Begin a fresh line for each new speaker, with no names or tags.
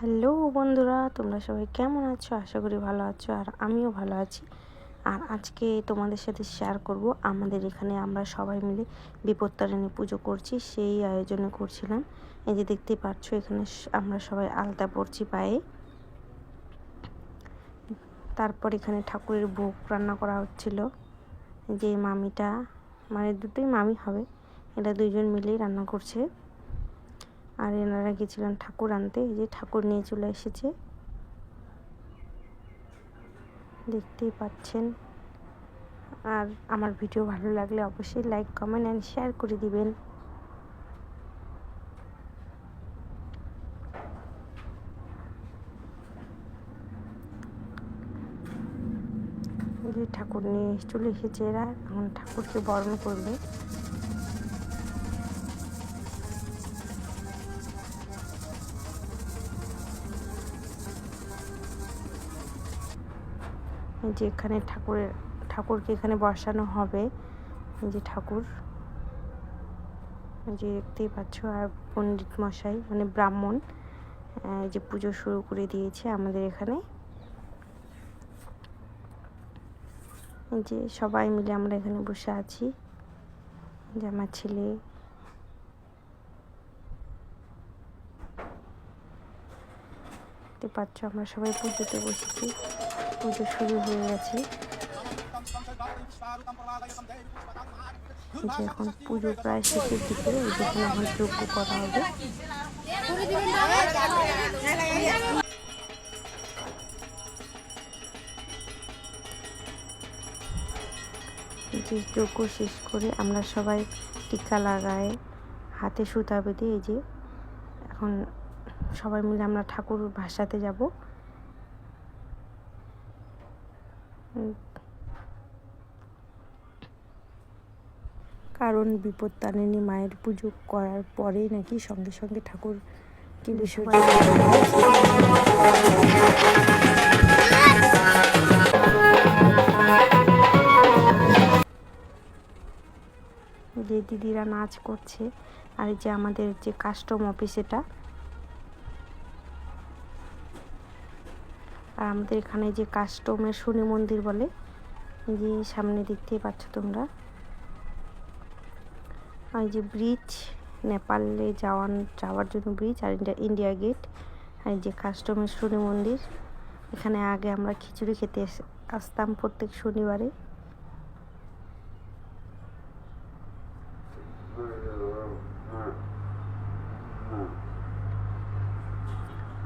Hello বন্ধুরা, তোমরা সবাই কেমন আছো? আশা করি ভালো আছো, আর আমিও ভালো আছি। আর আজকে তোমাদের সাথে শেয়ার করব আমাদের এখানে আমরা সবাই মিলে বিপত্তারিণী পুজো করছি, সেই আয়োজনে করছিলাম। এই যে দেখতেই পাচ্ছ, এখানে আমরা সবাই আলতা পরছি পায়ে। তারপর এখানে ঠাকুরের ভোগ রান্না করা হচ্ছিল। যে মামিটা, মানে দুটোই মামি হবে, এটা দুইজন মিলেই রান্না করছে। আর এনারা গেছিলেন ঠাকুর আনতে। এই যে ঠাকুর নিয়ে চলে এসেছে, দেখতেই পাচ্ছেন। আর আমার ভিডিও ভালো লাগলে অবশ্যই লাইক, কমেন্ট অ্যান্ড শেয়ার করে দিবেন। যে ঠাকুর নিয়ে চলে এসেছে এরা, এখন ঠাকুরকে বরণ করবে। যে এখানে ঠাকুরকে এখানে বসানো হবে। যে ঠাকুর, যে দেখতেই পাচ্ছ। আর পণ্ডিত মশাই, মানে ব্রাহ্মণ, যে পুজো শুরু করে দিয়েছে আমাদের এখানে। যে সবাই মিলে আমরা এখানে বসে আছি। যে আমার ছেলে, দেখতে পাচ্ছ, আমরা সবাই পুজোতে বসেছি। পুজো শুরু হয়ে গেছে। যে এখন পুজো প্রায় শেষের দিকে, যেখানে এখন যজ্ঞ করা হবে। যে যজ্ঞ শেষ করে আমরা সবাই টিকা লাগাই, হাতে সুতা বেঁধে। এই যে এখন সবাই মিলে আমরা ঠাকুর ভাসাতে যাব। কারণ বিপত্তারিণী মায়ের পুজো করার পরেই নাকি সঙ্গে সঙ্গে ঠাকুরকে বিসর্জন যে দিদিরা নাচ করছে। আর এই যে আমাদের যে কাস্টম অফিস, এটা। আর আমাদের এখানে যে কাস্টমের শনি মন্দির বলে, যে সামনে দেখতেই পাচ্ছ তোমরা। আর যে ব্রিজ, নেপালে যাওয়ার জন্য ব্রিজ, আর ইন্ডিয়া গেট। আর যে কাস্টমের শনি মন্দির, এখানে আগে আমরা খিচুড়ি খেতে আসতাম প্রত্যেক শনিবারে।